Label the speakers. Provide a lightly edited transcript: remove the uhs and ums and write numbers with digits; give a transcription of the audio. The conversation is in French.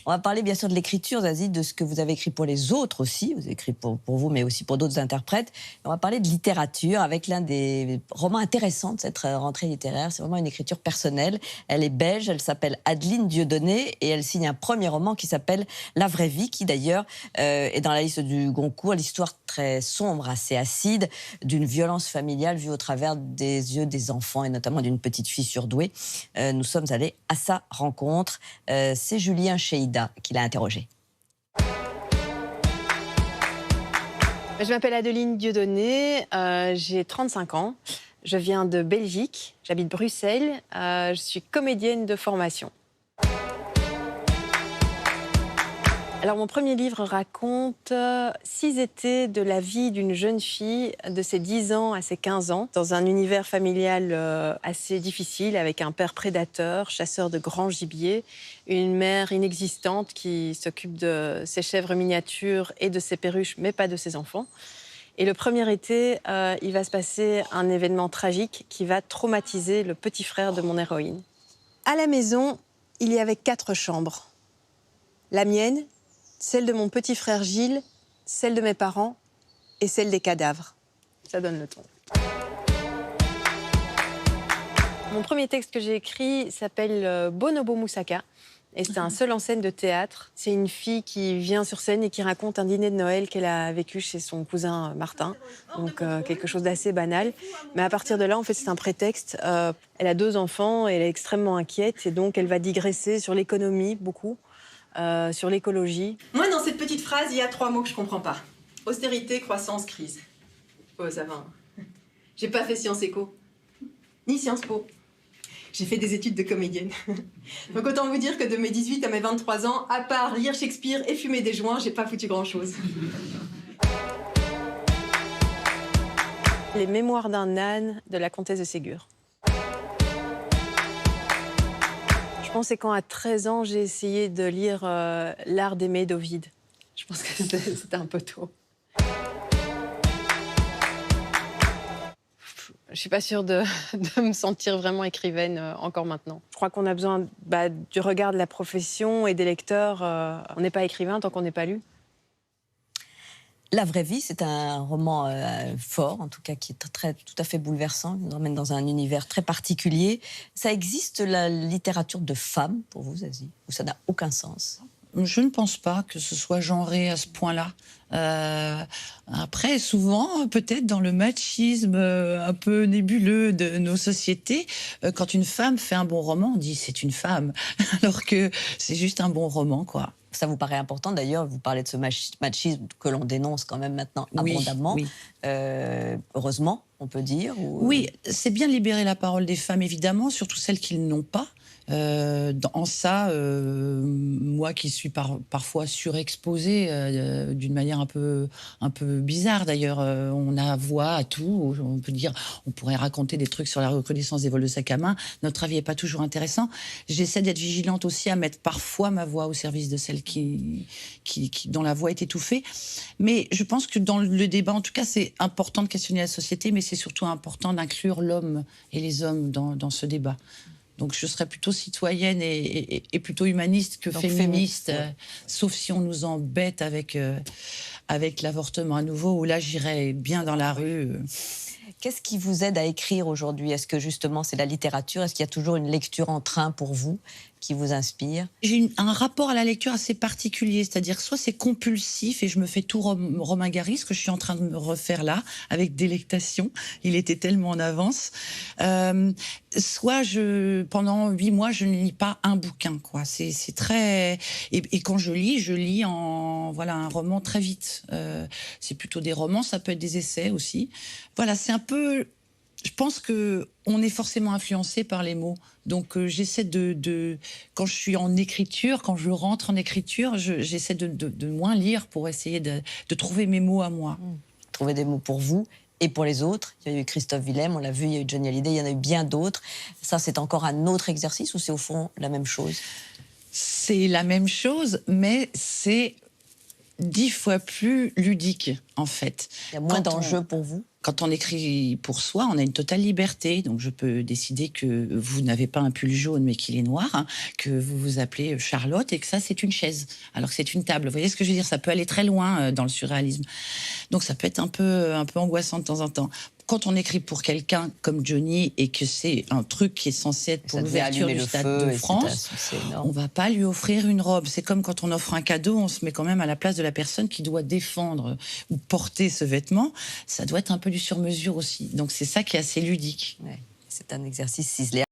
Speaker 1: On va parler bien sûr de l'écriture, Zazie, de ce que vous avez écrit pour les autres aussi. Vous avez écrit pour vous, mais aussi pour d'autres interprètes. Et on va parler de littérature avec l'un des romans intéressants de cette rentrée littéraire. C'est vraiment une écriture personnelle. Elle est belge, elle s'appelle Adeline Dieudonné et elle signe un premier roman qui s'appelle La vraie vie, qui d'ailleurs est dans la liste du Goncourt. L'histoire très sombre, assez acide, d'une violence familiale vue au travers des yeux des enfants et notamment d'une petite fille surdouée. Nous sommes allés à sa rencontre. C'est Julien Cheïda qui l'a interrogé.
Speaker 2: Je m'appelle Adeline Dieudonné, j'ai 35 ans, je viens de Belgique, j'habite Bruxelles, je suis comédienne de formation. Alors mon premier livre raconte 6 étés de la vie d'une jeune fille de ses 10 ans à ses 15 ans, dans un univers familial assez difficile, avec un père prédateur, chasseur de grand gibier, une mère inexistante qui s'occupe de ses chèvres miniatures et de ses perruches, mais pas de ses enfants. Et le premier été, il va se passer un événement tragique qui va traumatiser le petit frère de mon héroïne. À la maison, il y avait 4 chambres. La mienne, celle de mon petit frère Gilles, celle de mes parents et celle des cadavres. Ça donne le ton. Mon premier texte que j'ai écrit s'appelle Bonobo Moussaka. Et c'est un seul en scène de théâtre. C'est une fille qui vient sur scène et qui raconte un dîner de Noël qu'elle a vécu chez son cousin Martin. Donc quelque chose d'assez banal. Mais à partir de là, en fait, c'est un prétexte. Elle a 2 enfants et elle est extrêmement inquiète. Et donc, elle va digresser sur l'économie, beaucoup. Sur l'écologie.
Speaker 3: Moi, dans cette petite phrase, il y a 3 mots que je comprends pas. Austérité, croissance, crise. Oh, ça va. J'ai pas fait Sciences Éco, ni Sciences Po. J'ai fait des études de comédienne. Donc autant vous dire que de mes 18 à mes 23 ans, à part lire Shakespeare et fumer des joints, j'ai pas foutu grand-chose.
Speaker 2: Les mémoires d'un âne de la comtesse de Ségur. Je pense que c'est quand à 13 ans, j'ai essayé de lire L'art d'aimer d'Ovide. Je pense que c'était un peu tôt. Je ne suis pas sûre de me sentir vraiment écrivaine encore maintenant. Je crois qu'on a besoin du regard de la profession et des lecteurs. On n'est pas écrivain tant qu'on n'est pas lu.
Speaker 1: La vraie vie, c'est un roman fort, en tout cas qui est tout à fait bouleversant. Il nous emmène dans un univers très particulier. Ça existe, la littérature de femmes, pour vous, Zazie, ou ça n'a aucun sens?
Speaker 4: Je ne pense pas que ce soit genré à ce point-là. Après, souvent, peut-être dans le machisme un peu nébuleux de nos sociétés, quand une femme fait un bon roman, on dit c'est une femme, alors que c'est juste un bon roman, quoi.
Speaker 1: Ça vous paraît important, d'ailleurs, vous parlez de ce machisme que l'on dénonce quand même maintenant abondamment.
Speaker 4: Oui.
Speaker 1: Heureusement, on peut dire.
Speaker 4: Oui, c'est bien de libérer la parole des femmes, évidemment, surtout celles qui ne l'ont pas. En ça, moi qui suis parfois surexposée d'une manière un peu bizarre d'ailleurs, on a voix à tout, on peut dire, on pourrait raconter des trucs sur la recrudescence des vols de sac à main, notre avis n'est pas toujours intéressant. J'essaie d'être vigilante aussi à mettre parfois ma voix au service de celles dont la voix est étouffée, mais je pense que dans le débat, en tout cas, c'est important de questionner la société, mais c'est surtout important d'inclure l'homme et les hommes dans ce débat. Donc je serais plutôt citoyenne et plutôt humaniste que féministe, ouais. Sauf si on nous embête avec l'avortement à nouveau, où là j'irais bien dans la rue.
Speaker 1: Qu'est-ce qui vous aide à écrire aujourd'hui? Est-ce que justement c'est la littérature? Est-ce qu'il y a toujours une lecture en train pour vous qui vous inspire?
Speaker 4: J'ai un rapport à la lecture assez particulier, c'est-à-dire soit c'est compulsif et je me fais tout Romain Gary, ce que je suis en train de me refaire là, avec délectation, il était tellement en avance, soit pendant 8 mois je ne lis pas un bouquin, quoi. C'est très... Et quand je lis un roman très vite. C'est plutôt des romans, ça peut être des essais aussi. Voilà, c'est un peu... Je pense qu'on est forcément influencé par les mots. Donc j'essaie quand je suis en écriture, quand je rentre en écriture, j'essaie de moins lire pour essayer de trouver mes mots à moi.
Speaker 1: Trouver des mots pour vous et pour les autres. Il y a eu Christophe Willem, on l'a vu, il y a eu Johnny Hallyday, il y en a eu bien d'autres. Ça, c'est encore un autre exercice ou c'est au fond la même chose?
Speaker 4: C'est la même chose, mais c'est 10 fois plus ludique, en fait.
Speaker 1: Il y a moins d'enjeux pour vous?
Speaker 4: Quand on écrit pour soi, on a une totale liberté. Donc, je peux décider que vous n'avez pas un pull jaune, mais qu'il est noir, hein, que vous vous appelez Charlotte et que ça, c'est une chaise, alors que c'est une table. Vous voyez ce que je veux dire? Ça peut aller très loin dans le surréalisme. Donc, ça peut être un peu angoissant de temps en temps. Quand on écrit pour quelqu'un comme Johnny et que c'est un truc qui est censé être pour l'ouverture du Stade de France, on va pas lui offrir une robe. C'est comme quand on offre un cadeau, on se met quand même à la place de la personne qui doit défendre ou porter ce vêtement. Ça doit être un peu du sur-mesure aussi. Donc c'est ça qui est assez ludique.
Speaker 1: Ouais, c'est un exercice ciselé.